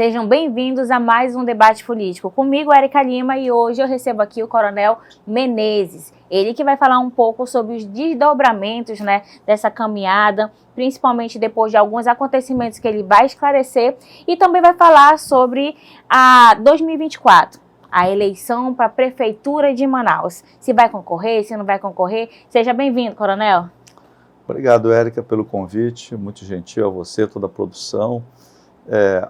Sejam bem-vindos a mais um debate político. Comigo, Érica Lima, e hoje eu recebo aqui o Coronel Menezes. Ele que vai falar um pouco sobre os desdobramentos, né, dessa caminhada, principalmente depois de alguns acontecimentos que ele vai esclarecer, e também vai falar sobre a 2024. A eleição para a Prefeitura de Manaus. Se vai concorrer, se não vai concorrer. Seja bem-vindo, Coronel. Obrigado, Érica, pelo convite. Muito gentil a você, toda a produção,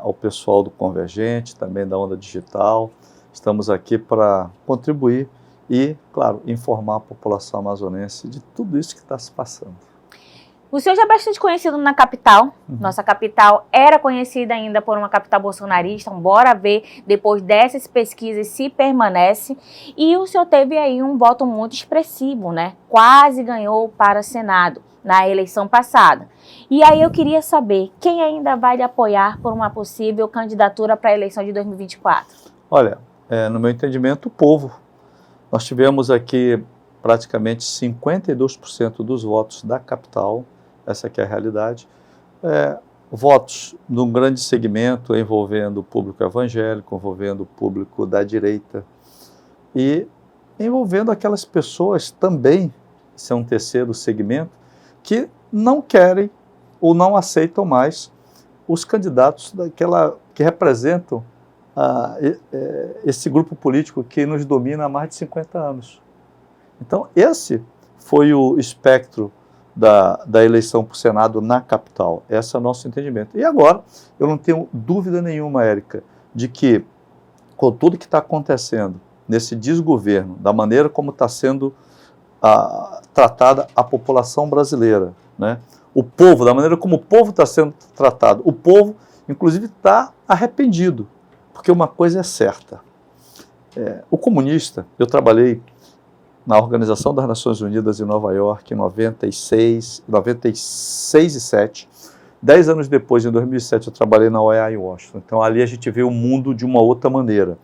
ao pessoal do Convergente, também da Onda Digital. Estamos aqui para contribuir e, claro, informar a população amazonense de tudo isso que está se passando. O senhor já é bastante conhecido na capital. Nossa capital era conhecida ainda por uma capital bolsonarista. Bora ver, depois dessas pesquisas, se permanece. E o senhor teve aí um voto muito expressivo, né? Quase ganhou para Senado na eleição passada. E aí eu queria saber, quem ainda vai lhe apoiar por uma possível candidatura para a eleição de 2024? Olha, no meu entendimento, o povo. Nós tivemos aqui praticamente 52% dos votos da capital, essa aqui é a realidade, votos num grande segmento envolvendo o público evangélico, envolvendo o público da direita e envolvendo aquelas pessoas também, esse é um terceiro segmento, que não querem ou não aceitam mais os candidatos que representam esse grupo político que nos domina há mais de 50 anos. Então, esse foi o espectro da eleição para o Senado na capital. Esse é o nosso entendimento. E agora, eu não tenho dúvida nenhuma, Érica, de que, com tudo que está acontecendo nesse desgoverno, da maneira como está sendo tratada a população brasileira, né? O povo, da maneira como o povo está sendo tratado, o povo, inclusive, está arrependido, porque uma coisa é certa. O comunista, eu trabalhei na Organização das Nações Unidas em Nova York em 96 e 7. 10 anos depois, em 2007, eu trabalhei na OEA em Washington. Então, ali a gente vê o mundo de uma outra maneira.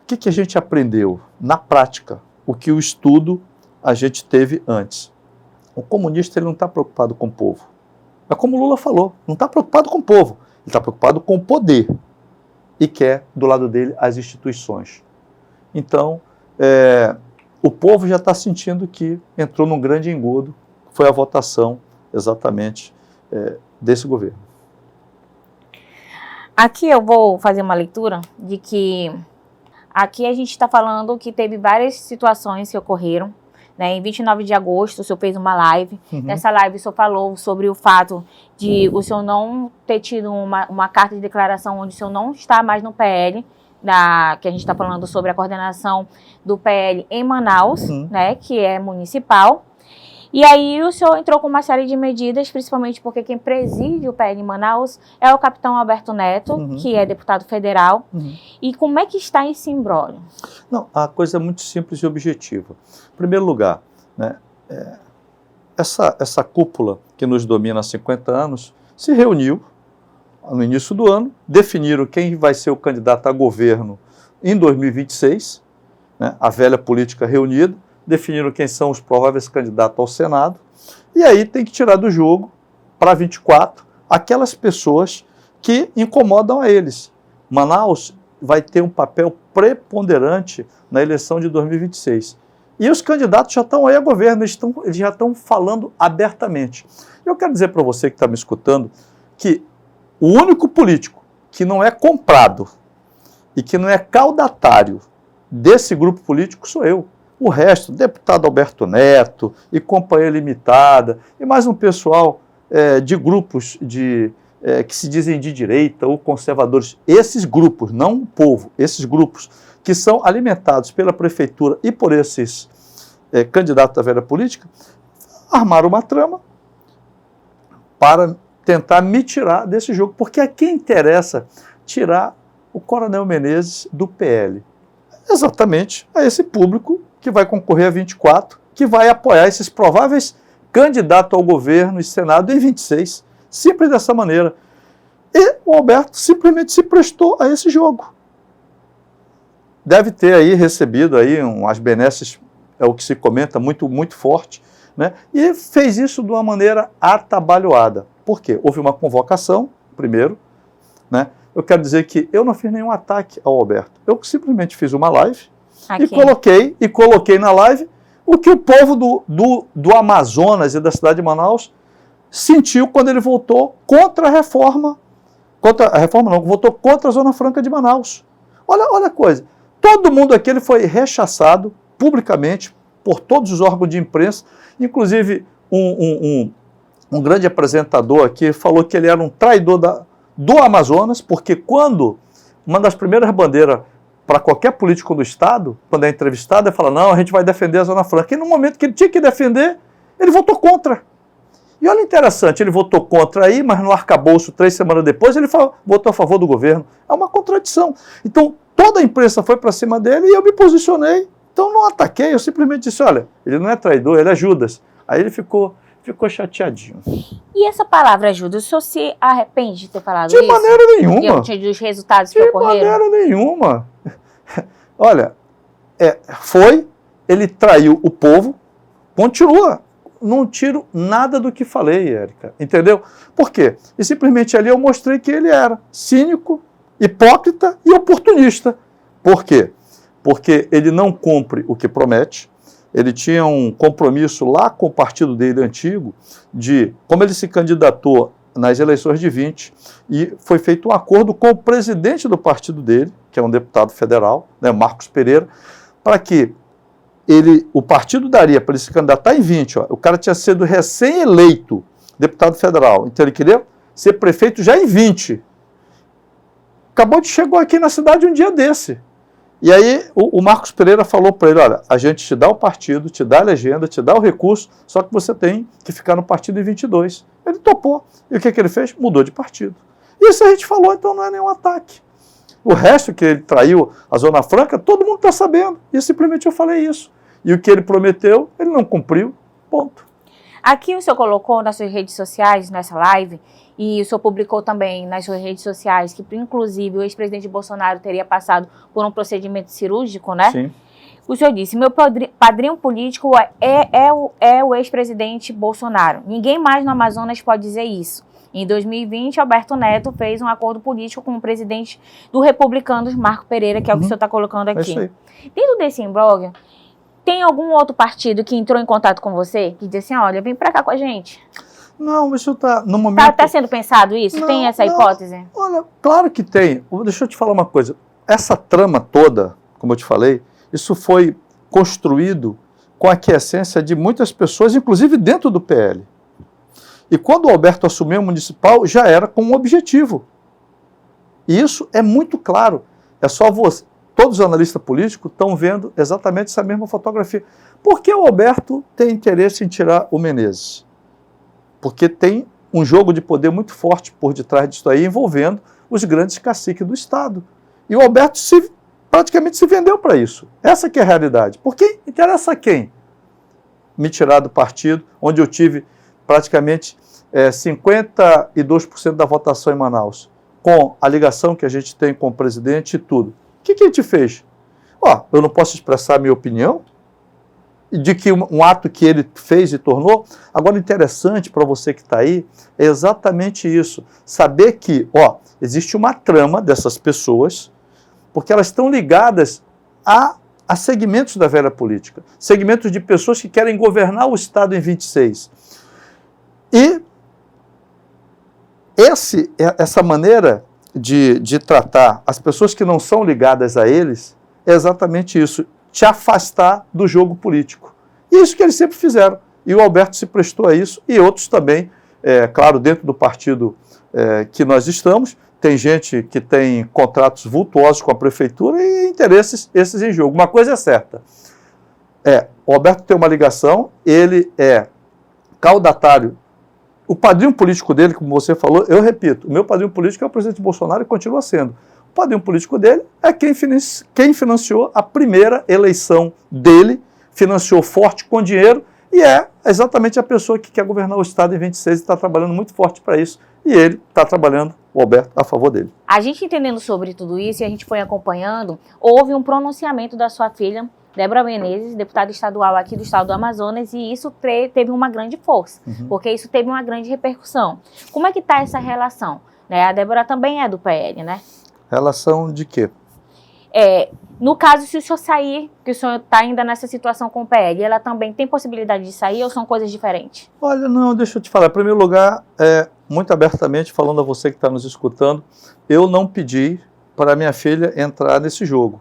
O que a gente aprendeu? Na prática, o que o estudo a gente teve antes. O comunista ele não está preocupado com o povo. É como o Lula falou, não está preocupado com o povo, ele está preocupado com o poder e quer, do lado dele, as instituições. Então, o povo já está sentindo que entrou num grande engodo, foi a votação exatamente desse governo. Aqui eu vou fazer uma leitura de que aqui a gente está falando que teve várias situações que ocorreram, né? Em 29 de agosto o senhor fez uma live, nessa live o senhor falou sobre o fato de o senhor não ter tido uma carta de declaração onde o senhor não está mais no PL, que a gente está falando sobre a coordenação do PL em Manaus, né, que é municipal. E aí o senhor entrou com uma série de medidas, principalmente porque quem preside o PL em Manaus é o capitão Alberto Neto, que é deputado federal. E como é que está esse imbróglio? Não, a coisa é muito simples e objetiva. Em primeiro lugar, né, essa cúpula que nos domina há 50 anos se reuniu no início do ano, definiram quem vai ser o candidato a governo em 2026, né, a velha política reunida, definiram quem são os prováveis candidatos ao Senado, e aí tem que tirar do jogo, para 24, aquelas pessoas que incomodam a eles. Manaus vai ter um papel preponderante na eleição de 2026. E os candidatos já estão aí a governo, eles já estão falando abertamente. Eu quero dizer para você que está me escutando que o único político que não é comprado e que não é caudatário desse grupo político sou eu. O resto, deputado Alberto Neto e Companhia Limitada, e mais um pessoal de grupos que se dizem de direita ou conservadores. Esses grupos, não o povo, esses grupos que são alimentados pela prefeitura e por esses candidatos da velha política, armaram uma trama para tentar me tirar desse jogo, porque a quem interessa tirar o Coronel Menezes do PL? Exatamente a esse público que vai concorrer a 24, que vai apoiar esses prováveis candidatos ao governo e Senado em 26, simples dessa maneira. E o Alberto simplesmente se prestou a esse jogo. Deve ter aí recebido aí umas benesses, é o que se comenta, muito, muito forte, né? E fez isso de uma maneira atabalhoada. Por quê? Houve uma convocação, primeiro, né? eu quero dizer que eu não fiz nenhum ataque ao Alberto. Eu simplesmente fiz uma live Aqui. e coloquei na live o que o povo do Amazonas e da cidade de Manaus sentiu quando ele votou contra a reforma. Votou contra a Zona Franca de Manaus. Olha a coisa. Todo mundo aqui ele foi rechaçado publicamente por todos os órgãos de imprensa, inclusive um grande apresentador aqui falou que ele era um traidor do Amazonas, porque quando uma das primeiras bandeiras para qualquer político do Estado, quando é entrevistado, ele fala, não, a gente vai defender a Zona Franca. E no momento que ele tinha que defender, ele votou contra. E olha interessante, ele votou contra aí, mas no arcabouço, 3 semanas depois, ele votou a favor do governo. É uma contradição. Então, toda a imprensa foi para cima dele e eu me posicionei. Então, não ataquei, eu simplesmente disse, olha, ele não é traidor, ele é Judas. Aí ele ficou chateadinho. E essa palavra ajuda, o senhor se arrepende de ter falado isso? De maneira nenhuma. Dos resultados que ocorreram? De maneira nenhuma. Olha, ele traiu o povo, continua. Não tiro nada do que falei, Érica, entendeu? Por quê? E simplesmente ali eu mostrei que ele era cínico, hipócrita e oportunista. Por quê? Porque ele não cumpre o que promete. Ele tinha um compromisso lá com o partido dele antigo, como ele se candidatou nas eleições de 20, e foi feito um acordo com o presidente do partido dele, que é um deputado federal, né, Marcos Pereira, para que o partido daria para ele se candidatar em 20, o cara tinha sido recém-eleito deputado federal, então ele queria ser prefeito já em 20. Chegou aqui na cidade um dia desse. E aí o Marcos Pereira falou para ele, olha, a gente te dá o partido, te dá a legenda, te dá o recurso, só que você tem que ficar no partido em 22. Ele topou. E o que ele fez? Mudou de partido. Isso a gente falou, então não é nenhum ataque. O resto que ele traiu a Zona Franca, todo mundo está sabendo. E simplesmente eu falei isso. E o que ele prometeu, ele não cumpriu. Ponto. Aqui o senhor colocou nas suas redes sociais, nessa live, e o senhor publicou também nas suas redes sociais que, inclusive, o ex-presidente Bolsonaro teria passado por um procedimento cirúrgico, né? Sim. O senhor disse, meu padrinho político é o ex-presidente Bolsonaro. Ninguém mais no Amazonas pode dizer isso. Em 2020, Alberto Neto fez um acordo político com o presidente do Republicanos, Marco Pereira, que é o que o senhor está colocando aqui. É isso aí. Dentro desse imbróglio, tem algum outro partido que entrou em contato com você, que disse assim, olha, vem pra cá com a gente? Não, isso está no momento... Tá sendo pensado isso? Tem essa hipótese? Olha, claro que tem. Deixa eu te falar uma coisa. Essa trama toda, como eu te falei, isso foi construído com a aquiescência de muitas pessoas, inclusive dentro do PL. E quando o Alberto assumiu o municipal, já era com um objetivo. E isso é muito claro. É só você. Todos os analistas políticos estão vendo exatamente essa mesma fotografia. Por que o Alberto tem interesse em tirar o Menezes? Porque tem um jogo de poder muito forte por detrás disso aí, envolvendo os grandes caciques do Estado. E o Alberto praticamente se vendeu para isso. Essa que é a realidade. Porque interessa a quem? Me tirar do partido, onde eu tive praticamente 52% da votação em Manaus, com a ligação que a gente tem com o presidente e tudo. O que a gente fez? Eu não posso expressar a minha opinião de que um ato que ele fez e tornou. Agora, interessante para você que está aí é exatamente isso. Saber que existe uma trama dessas pessoas, porque elas estão ligadas a segmentos da velha política, segmentos de pessoas que querem governar o Estado em 26. E essa maneira de tratar as pessoas que não são ligadas a eles é exatamente isso, te afastar do jogo político. E isso que eles sempre fizeram. E o Alberto se prestou a isso, e outros também, claro, dentro do partido que nós estamos, tem gente que tem contratos vultuosos com a prefeitura e interesses esses em jogo. Uma coisa é certa, o Alberto tem uma ligação, ele é caudatário. O padrinho político dele, como você falou, eu repito, o meu padrinho político é o presidente Bolsonaro e continua sendo. O padrinho político dele é quem financiou a primeira eleição dele, financiou forte com dinheiro e é exatamente a pessoa que quer governar o Estado em 26 e está trabalhando muito forte para isso. E ele está trabalhando, o Alberto, a favor dele. A gente entendendo sobre tudo isso e a gente foi acompanhando, houve um pronunciamento da sua filha, Débora Menezes, deputada estadual aqui do estado do Amazonas, e isso teve uma grande força, porque isso teve uma grande repercussão. Como é que está essa relação? né? A Débora também é do PL, né? Relação de quê? No caso, se o senhor sair, que o senhor está ainda nessa situação com o PL, ela também tem possibilidade de sair ou são coisas diferentes? Olha, não, deixa eu te falar. Em primeiro lugar, muito abertamente, falando a você que está nos escutando, eu não pedi para minha filha entrar nesse jogo.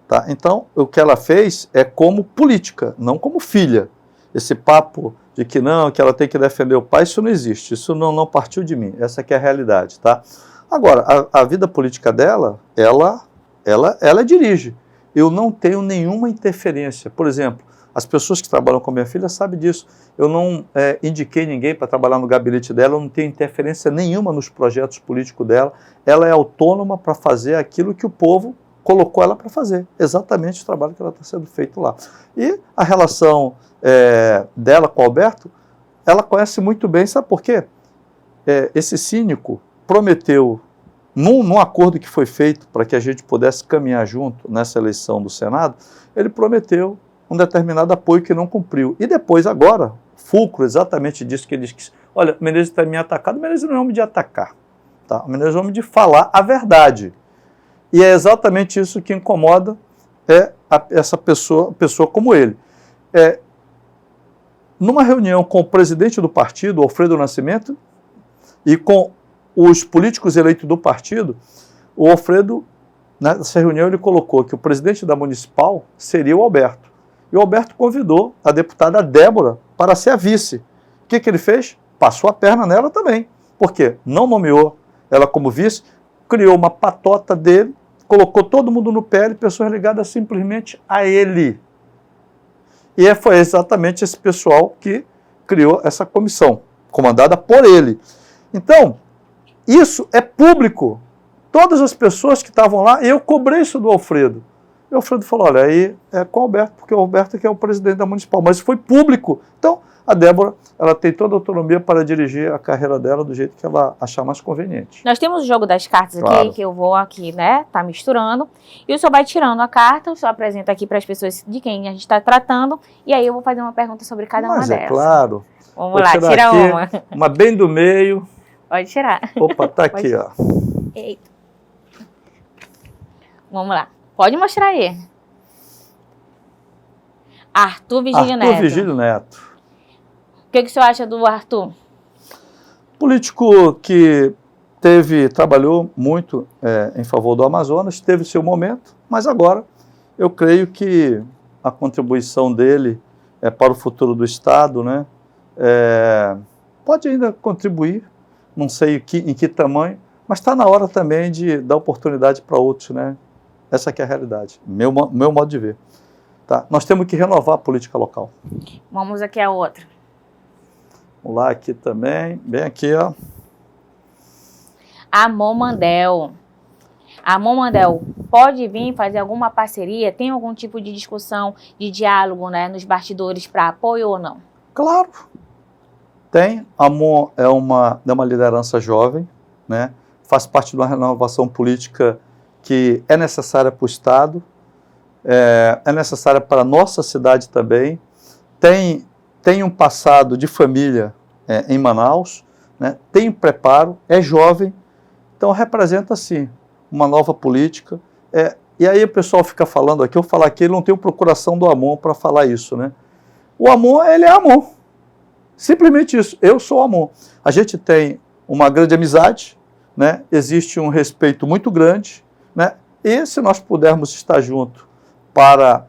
Tá? Então, o que ela fez é como política, não como filha. Esse papo de que não, que ela tem que defender o pai, isso não existe. Isso não partiu de mim. Essa que é a realidade. Tá? Agora, a vida política dela, ela dirige. Eu não tenho nenhuma interferência. Por exemplo, as pessoas que trabalham com minha filha sabem disso. Eu não indiquei ninguém para trabalhar no gabinete dela, eu não tenho interferência nenhuma nos projetos políticos dela. Ela é autônoma para fazer aquilo que o povo colocou ela para fazer. Exatamente o trabalho que ela está sendo feito lá. E a relação dela com o Alberto, ela conhece muito bem, sabe por quê? Esse cínico prometeu, num acordo que foi feito para que a gente pudesse caminhar junto nessa eleição do Senado, ele prometeu um determinado apoio que não cumpriu. E depois, agora, fulcro exatamente disso que ele disse, olha, o Menezes está me atacando, o Menezes não é homem de atacar, tá? O Menezes é homem de falar a verdade. E é exatamente isso que incomoda essa pessoa como ele. Numa reunião com o presidente do partido, Alfredo Nascimento, e com os políticos eleitos do partido, o Alfredo, nessa reunião, ele colocou que o presidente da municipal seria o Alberto. E o Alberto convidou a deputada Débora para ser a vice. O que ele fez? Passou a perna nela também. Por quê? Não nomeou ela como vice, criou uma patota dele, colocou todo mundo no PL, pessoas ligadas simplesmente a ele. E foi exatamente esse pessoal que criou essa comissão, comandada por ele. Então, isso é público. Todas as pessoas que estavam lá, eu cobrei isso do Alfredo. E o Alfredo falou, olha, aí é com o Alberto, porque o Alberto é que é o presidente da municipal, mas foi público. Então, a Débora, ela tem toda a autonomia para dirigir a carreira dela do jeito que ela achar mais conveniente. Nós temos o jogo das cartas aqui, Claro. que eu vou aqui, né, tá misturando, e o senhor vai tirando a carta, o senhor apresenta aqui para as pessoas de quem a gente está tratando, e aí eu vou fazer uma pergunta sobre cada uma delas. Claro. Vamos Vou lá, tirar tira aqui uma bem do meio. Pode tirar. Opa, tá aqui, ó. Eita. Vamos lá. Pode mostrar aí. Arthur Vigílio Neto. Arthur Vigílio Neto. O que o senhor acha do Arthur? Político que trabalhou muito em favor do Amazonas, teve seu momento, mas agora eu creio que a contribuição dele para o futuro do Estado, né, pode ainda contribuir, não sei em que tamanho, mas está na hora também de dar oportunidade para outros, né? Essa que é a realidade, meu modo de ver. Tá? Nós temos que renovar a política local. Vamos aqui a outra. Vamos lá, aqui também, bem aqui, ó. Amon Mandel. Amon Mandel, pode vir fazer alguma parceria? Tem algum tipo de discussão, de diálogo, né, nos bastidores para apoio ou não? Claro. Tem. Amon é uma liderança jovem, né? Faz parte de uma renovação política que é necessária para o Estado, é necessária para a nossa cidade também. Tem um passado de família em Manaus, né? Tem preparo, é jovem, então representa, sim, uma nova política. E aí o pessoal fica falando aqui, eu falar aqui, ele não tem procuração do Amon para falar isso, né? O Amon, ele é Amon. Simplesmente isso, eu sou Amon. A gente tem uma grande amizade, né? Existe um respeito muito grande, né? E se nós pudermos estar juntos para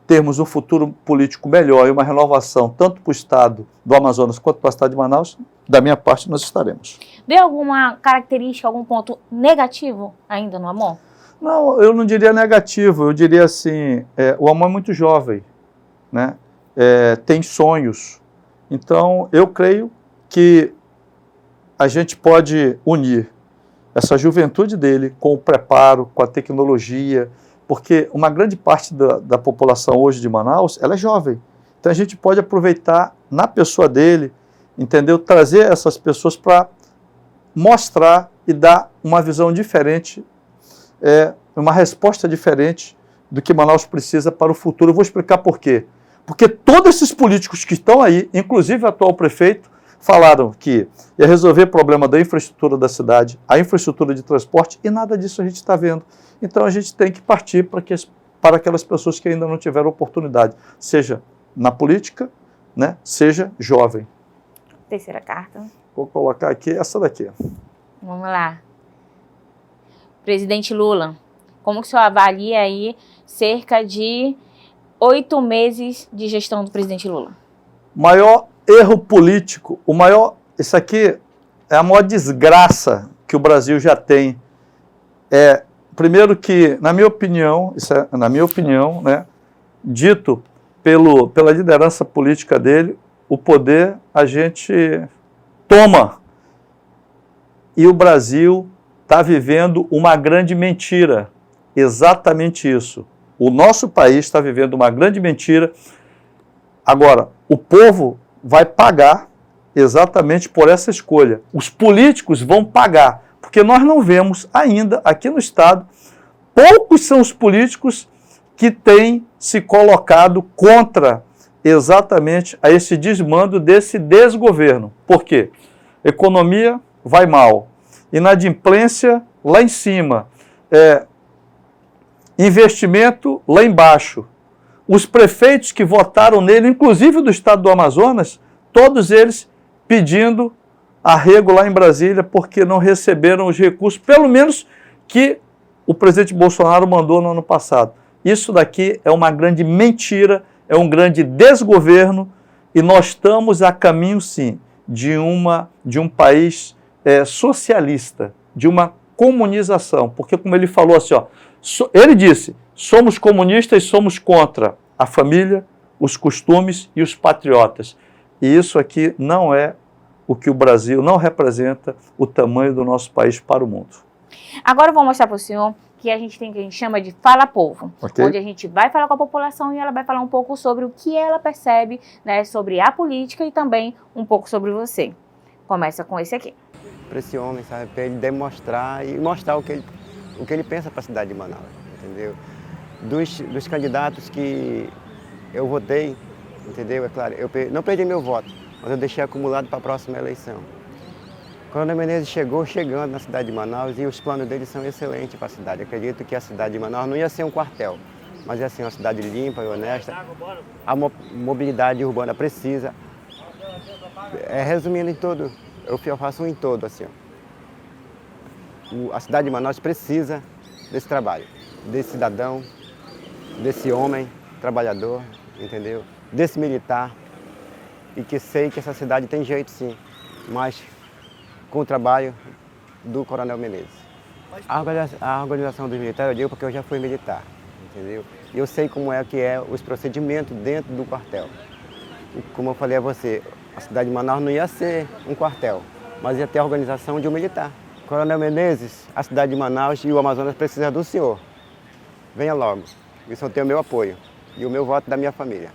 termos um futuro político melhor e uma renovação tanto para o Estado do Amazonas quanto para o Estado de Manaus, da minha parte nós estaremos. Vê alguma característica, algum ponto negativo ainda no Amon? Não, eu não diria negativo, eu diria assim, o Amon é muito jovem, né? Tem sonhos, então eu creio que a gente pode unir essa juventude dele com o preparo, com a tecnologia, porque uma grande parte da população hoje de Manaus, ela é jovem. Então a gente pode aproveitar na pessoa dele, entendeu? Trazer essas pessoas para mostrar e dar uma visão diferente, uma resposta diferente do que Manaus precisa para o futuro. Eu vou explicar por quê. Porque todos esses políticos que estão aí, inclusive o atual prefeito, falaram que ia resolver o problema da infraestrutura da cidade, a infraestrutura de transporte, e nada disso a gente está vendo. Então a gente tem que partir para aquelas pessoas que ainda não tiveram oportunidade, seja na política, né, seja jovem. Terceira carta. Vou colocar aqui essa daqui. Vamos lá. Presidente Lula, como que o senhor avalia aí cerca de 8 meses de gestão do presidente Lula? Maior erro político, isso aqui é a maior desgraça que o Brasil já tem. Primeiro que, na minha opinião, né, dito pela liderança política dele, o poder a gente toma. E o Brasil está vivendo uma grande mentira. Exatamente isso. O nosso país está vivendo uma grande mentira. Agora, o povo vai pagar exatamente por essa escolha. Os políticos vão pagar, porque nós não vemos ainda aqui no Estado, poucos são os políticos que têm se colocado contra exatamente a esse desmando desse desgoverno. Por quê? Economia vai mal, inadimplência lá em cima, investimento lá embaixo. Os prefeitos que votaram nele, inclusive do estado do Amazonas, todos eles pedindo arrego lá em Brasília porque não receberam os recursos, pelo menos que o presidente Bolsonaro mandou no ano passado. Isso daqui é uma grande mentira, é um grande desgoverno, e nós estamos a caminho, sim, de um país socialista, de uma comunização, porque como ele falou assim, ele disse, somos comunistas e somos contra a família, os costumes e os patriotas. E isso aqui não é o que o Brasil, não representa o tamanho do nosso país para o mundo. Agora eu vou mostrar para o senhor que a gente tem que a gente chama de Fala Povo, okay, onde a gente vai falar com a população e ela vai falar um pouco sobre o que ela percebe, né, sobre a política e também um pouco sobre você. Começa com esse aqui. Para esse homem, sabe, para ele demonstrar e mostrar o que ele pensa para a cidade de Manaus, entendeu? Dos candidatos que eu votei, entendeu? É claro, eu não perdi meu voto, mas eu deixei acumulado para a próxima eleição. Coronel Menezes chegando na cidade de Manaus, e os planos dele são excelentes para a cidade. Eu acredito que a cidade de Manaus não ia ser um quartel, mas ia ser uma cidade limpa e honesta. A mobilidade urbana precisa. Resumindo em todo, eu faço um em todo, assim. A cidade de Manaus precisa desse trabalho, desse cidadão, desse homem trabalhador, entendeu? Desse militar, e que sei que essa cidade tem jeito, sim, mas com o trabalho do Coronel Menezes. A organização dos militares, eu digo porque eu já fui militar, entendeu? E eu sei como é os procedimentos dentro do quartel. E como eu falei a você, a cidade de Manaus não ia ser um quartel, mas ia ter a organização de um militar. Coronel Menezes, a cidade de Manaus e o Amazonas precisam do senhor. Venha logo. Isso eu tenho o meu apoio e o meu voto da minha família.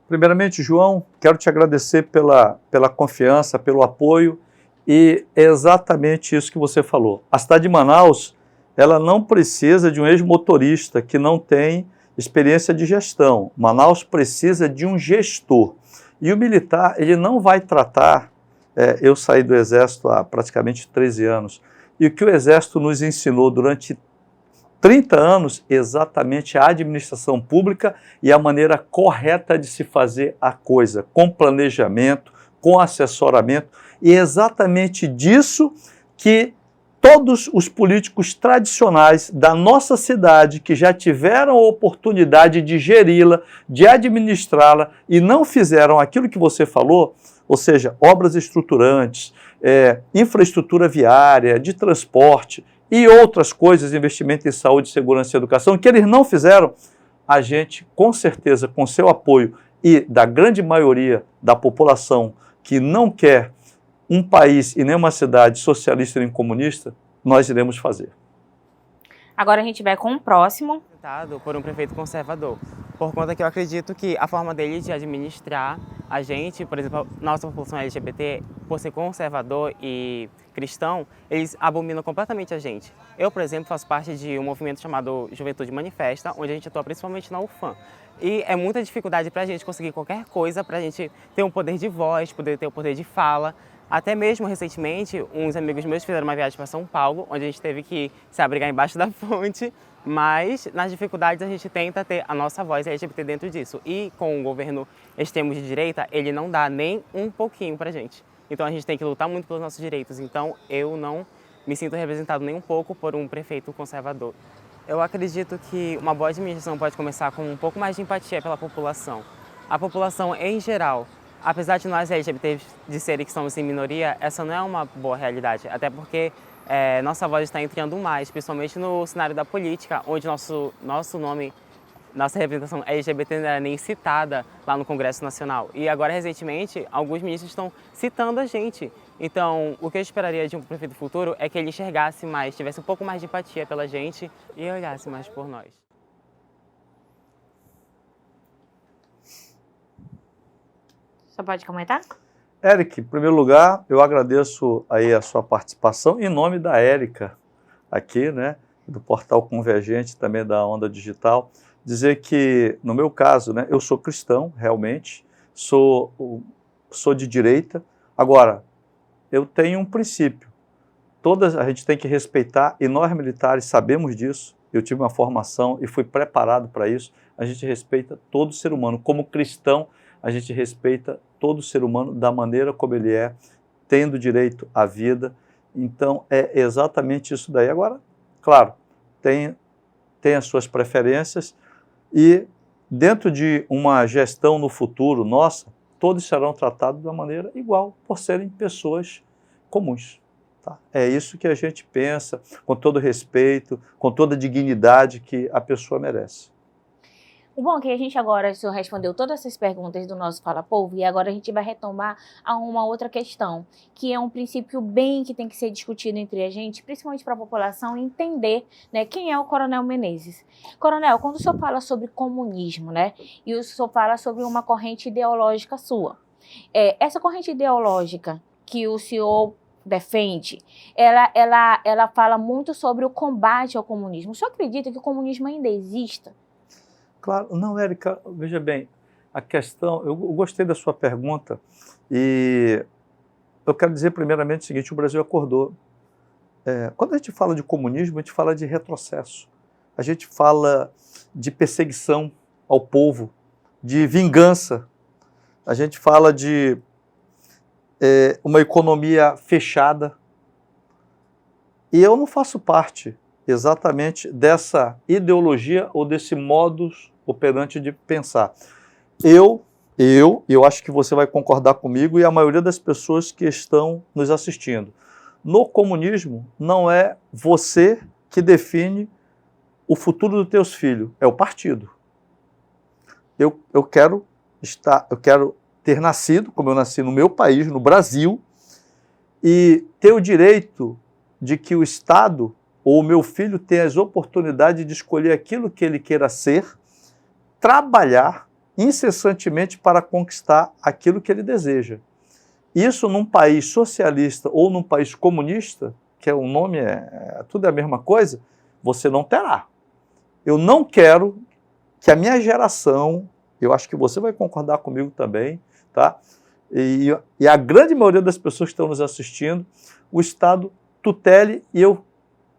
Primeiramente, João, quero te agradecer pela confiança, pelo apoio, e é exatamente isso que você falou. A cidade de Manaus, ela não precisa de um ex-motorista que não tem experiência de gestão. Manaus precisa de um gestor. E o militar, ele não vai tratar... eu saí do Exército há praticamente 13 anos, e o que o Exército nos ensinou durante 30 anos, exatamente a administração pública e a maneira correta de se fazer a coisa, com planejamento, com assessoramento, e é exatamente disso que todos os políticos tradicionais da nossa cidade, que já tiveram a oportunidade de geri-la, de administrá-la, e não fizeram aquilo que você falou, ou seja, obras estruturantes, infraestrutura viária, de transporte e outras coisas, investimento em saúde, segurança e educação, que eles não fizeram, a gente, com certeza, com seu apoio e da grande maioria da população que não quer um país e nem uma cidade socialista nem comunista, nós iremos fazer. Agora a gente vai com o próximo. Por um prefeito conservador. por conta que eu acredito que a forma dele de administrar a gente, por exemplo, a nossa população LGBT, por ser conservador e cristão, eles abominam completamente a gente. Eu, por exemplo, faço parte de um movimento chamado Juventude Manifesta, onde a gente atua principalmente na UFAM. E é muita dificuldade para a gente conseguir qualquer coisa, para a gente ter um poder de voz, poder ter o poder de fala. Até mesmo, recentemente, uns amigos meus fizeram uma viagem para São Paulo, onde a gente teve que se abrigar embaixo da fonte, mas nas dificuldades a gente tenta ter a nossa voz LGBT dentro disso. E com o governo extremo de direita, ele não dá nem um pouquinho pra gente. Então a gente tem que lutar muito pelos nossos direitos. Então eu não me sinto representado nem um pouco por um prefeito conservador. Eu acredito que uma boa administração pode começar com um pouco mais de empatia pela população. A população em geral, apesar de nós LGBTs de serem que somos em minoria, essa não é uma boa realidade. Até porque nossa voz está entrando mais, principalmente no cenário da política, onde nosso nome, nossa representação LGBT não era nem citada lá no Congresso Nacional. E agora, recentemente, alguns ministros estão citando a gente. Então, o que eu esperaria de um prefeito futuro é que ele enxergasse mais, tivesse um pouco mais de empatia pela gente e olhasse mais por nós. Você pode comentar? Eric, em primeiro lugar, eu agradeço aí a sua participação em nome da Érica aqui, né, do Portal Convergente, também da Onda Digital, dizer que, no meu caso, né, eu sou cristão, realmente, sou de direita. Agora, eu tenho um princípio, a gente tem que respeitar, e nós militares sabemos disso, eu tive uma formação e fui preparado para isso, a gente respeita todo ser humano. Como cristão, a gente respeita todo ser humano da maneira como ele é, tendo direito à vida. Então, é exatamente isso daí. Agora, claro, tem as suas preferências e dentro de uma gestão no futuro nossa, todos serão tratados da maneira igual, por serem pessoas comuns. Tá? É isso que a gente pensa, com todo respeito, com toda a dignidade que a pessoa merece. O bom é que a gente agora, o senhor respondeu todas essas perguntas do nosso Fala Povo, e agora a gente vai retomar a uma outra questão, que é um princípio bem que tem que ser discutido entre a gente, principalmente para a população, entender, né, quem é o Coronel Menezes. Coronel, quando o senhor fala sobre comunismo, né, e o senhor fala sobre uma corrente ideológica sua, essa corrente ideológica que o senhor defende, ela fala muito sobre o combate ao comunismo. O senhor acredita que o comunismo ainda exista? Claro, não, Érica, veja bem, a questão, eu gostei da sua pergunta e eu quero dizer primeiramente o seguinte, o Brasil acordou. Quando a gente fala de comunismo, a gente fala de retrocesso, a gente fala de perseguição ao povo, de vingança, a gente fala de uma economia fechada e eu não faço parte exatamente dessa ideologia ou desse modus operandi de pensar. Eu acho que você vai concordar comigo e a maioria das pessoas que estão nos assistindo. No comunismo, não é você que define o futuro dos teus filhos, é o partido. Eu quero ter nascido, como eu nasci no meu país, no Brasil, e ter o direito de que o Estado ou o meu filho tenha as oportunidades de escolher aquilo que ele queira ser, trabalhar incessantemente para conquistar aquilo que ele deseja. Isso num país socialista ou num país comunista, que o nome tudo é a mesma coisa, você não terá. Eu não quero que a minha geração, eu acho que você vai concordar comigo também, tá? E a grande maioria das pessoas que estão nos assistindo, o Estado tutele e eu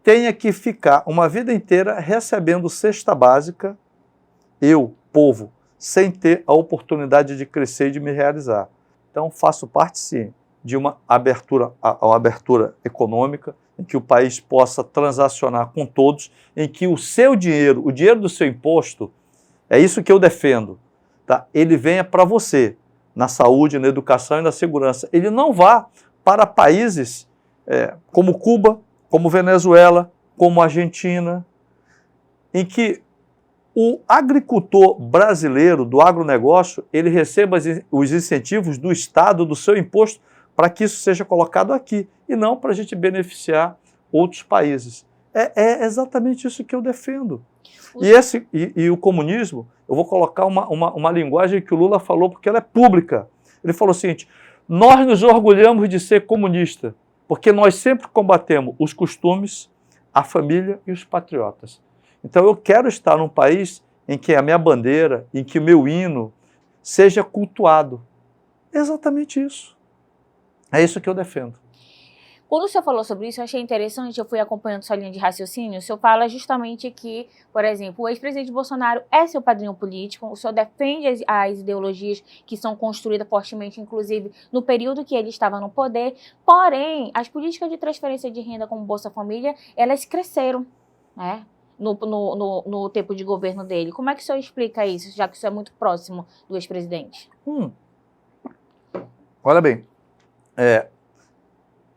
tenha que ficar uma vida inteira recebendo cesta básica, eu, povo, sem ter a oportunidade de crescer e de me realizar. Então, faço parte, sim, de uma abertura econômica, em que o país possa transacionar com todos, em que o seu dinheiro, o dinheiro do seu imposto, é isso que eu defendo, tá? Ele venha para você, na saúde, na educação e na segurança. Ele não vá para países como Cuba, como Venezuela, como Argentina, em que o agricultor brasileiro do agronegócio, ele receba os incentivos do Estado, do seu imposto, para que isso seja colocado aqui, e não para a gente beneficiar outros países. É exatamente isso que eu defendo. E o comunismo, eu vou colocar uma linguagem que o Lula falou, porque ela é pública. Ele falou o seguinte: nós nos orgulhamos de ser comunista, porque nós sempre combatemos os costumes, a família e os patriotas. Então eu quero estar num país em que a minha bandeira, em que o meu hino seja cultuado. É exatamente isso. É isso que eu defendo. Quando o senhor falou sobre isso, eu achei interessante, eu fui acompanhando sua linha de raciocínio, o senhor fala justamente que, por exemplo, o ex-presidente Bolsonaro é seu padrinho político, o senhor defende as ideologias que são construídas fortemente, inclusive no período que ele estava no poder, porém, as políticas de transferência de renda como Bolsa Família, elas cresceram, né? No tempo de governo dele. Como é que o senhor explica isso, já que isso é muito próximo do ex-presidente? Olha bem,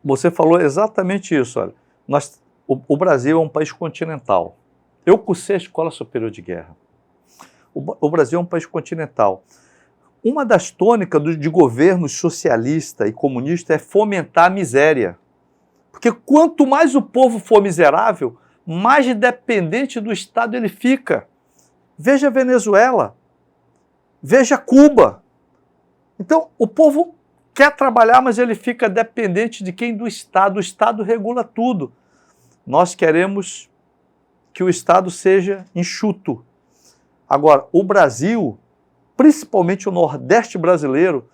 você falou exatamente isso. Olha, o Brasil é um país continental. Eu cursei a Escola Superior de Guerra. O Brasil é um país continental. Uma das tônicas de governos socialista e comunista é fomentar a miséria. Porque quanto mais o povo for miserável, mais dependente do Estado ele fica. Veja a Venezuela, veja Cuba. Então, o povo quer trabalhar, mas ele fica dependente de quem? Do Estado. O Estado regula tudo. Nós queremos que o Estado seja enxuto. Agora, o Brasil, principalmente o Nordeste brasileiro,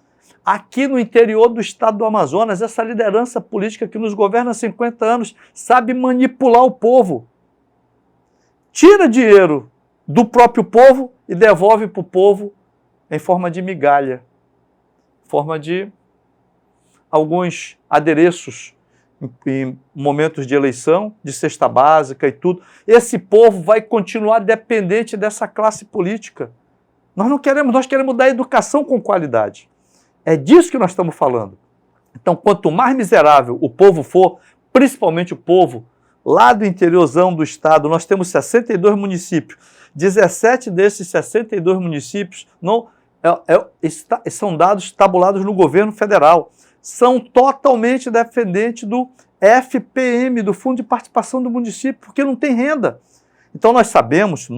aqui no interior do estado do Amazonas, essa liderança política que nos governa há 50 anos sabe manipular o povo. Tira dinheiro do próprio povo e devolve para o povo em forma de migalha, em forma de alguns adereços em momentos de eleição, de cesta básica e tudo. Esse povo vai continuar dependente dessa classe política. Nós queremos dar educação com qualidade. É disso que nós estamos falando. Então, quanto mais miserável o povo for, principalmente o povo lá do interiorzão do estado, nós temos 62 municípios. 17 desses 62 municípios são dados tabulados no governo federal. São totalmente dependentes do FPM, do Fundo de Participação do Município, porque não tem renda. Então nós sabemos,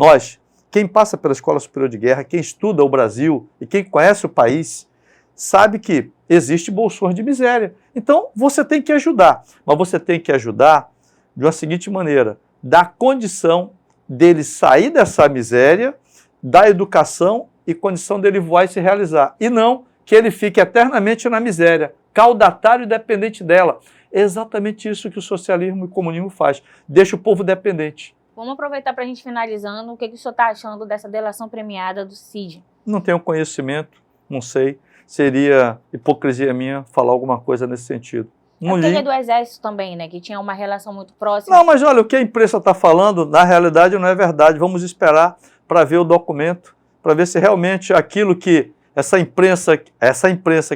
quem passa pela Escola Superior de Guerra, quem estuda o Brasil e quem conhece o país, sabe que existe bolsões de miséria. Então, você tem que ajudar. Mas você tem que ajudar de uma seguinte maneira: dar condição dele sair dessa miséria, dar educação e condição dele voar e se realizar. E não que ele fique eternamente na miséria, caudatário e dependente dela. É exatamente isso que o socialismo e o comunismo faz. Deixa o povo dependente. Vamos aproveitar para a gente finalizando. O que o senhor está achando dessa delação premiada do Cid? Não tenho conhecimento, não sei. Seria hipocrisia minha falar alguma coisa nesse sentido. Porque ele é do Exército também, né? Que tinha uma relação muito próxima. Não, mas olha, o que a imprensa está falando, na realidade, não é verdade. Vamos esperar para ver o documento, para ver se realmente aquilo que essa imprensa que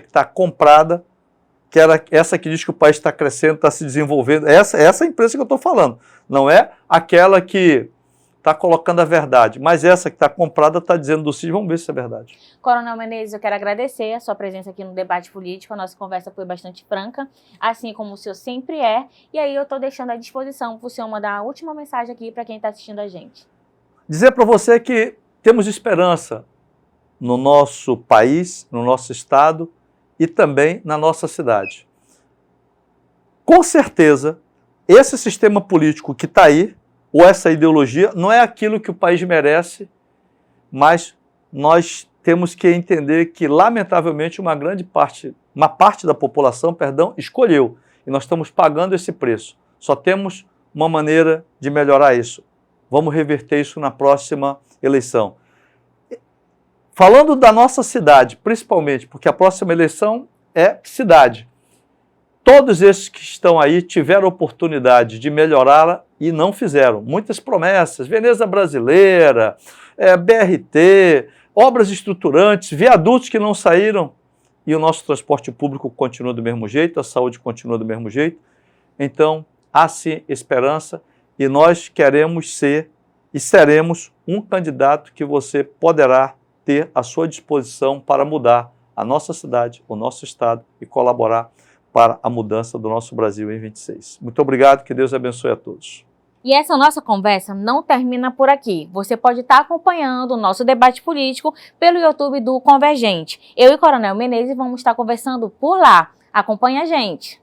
está comprada, que era essa que diz que o país está crescendo, está se desenvolvendo, essa imprensa que eu estou falando. Não é aquela que está colocando a verdade, mas essa que está comprada está dizendo do Cid. Vamos ver se é verdade. Coronel Menezes, eu quero agradecer a sua presença aqui no Debate Político. A nossa conversa foi bastante franca, assim como o senhor sempre é. E aí eu estou deixando à disposição para o senhor mandar a última mensagem aqui para quem está assistindo a gente. Dizer para você que temos esperança no nosso país, no nosso estado e também na nossa cidade. Com certeza, esse sistema político que está aí, ou essa ideologia, não é aquilo que o país merece, mas nós temos que entender que, lamentavelmente, uma parte da população, escolheu, e nós estamos pagando esse preço. Só temos uma maneira de melhorar isso. Vamos reverter isso na próxima eleição. Falando da nossa cidade, principalmente, porque a próxima eleição é cidade. Todos esses que estão aí tiveram oportunidade de melhorá-la e não fizeram. Muitas promessas, Veneza Brasileira, BRT, obras estruturantes, viadutos que não saíram, e o nosso transporte público continua do mesmo jeito, a saúde continua do mesmo jeito. Então, há sim esperança, e nós queremos ser e seremos um candidato que você poderá ter à sua disposição para mudar a nossa cidade, o nosso estado e colaborar para a mudança do nosso Brasil em 26. Muito obrigado, que Deus abençoe a todos. E essa nossa conversa não termina por aqui. Você pode estar acompanhando o nosso debate político pelo YouTube do Convergente. Eu e Coronel Menezes vamos estar conversando por lá. Acompanhe a gente.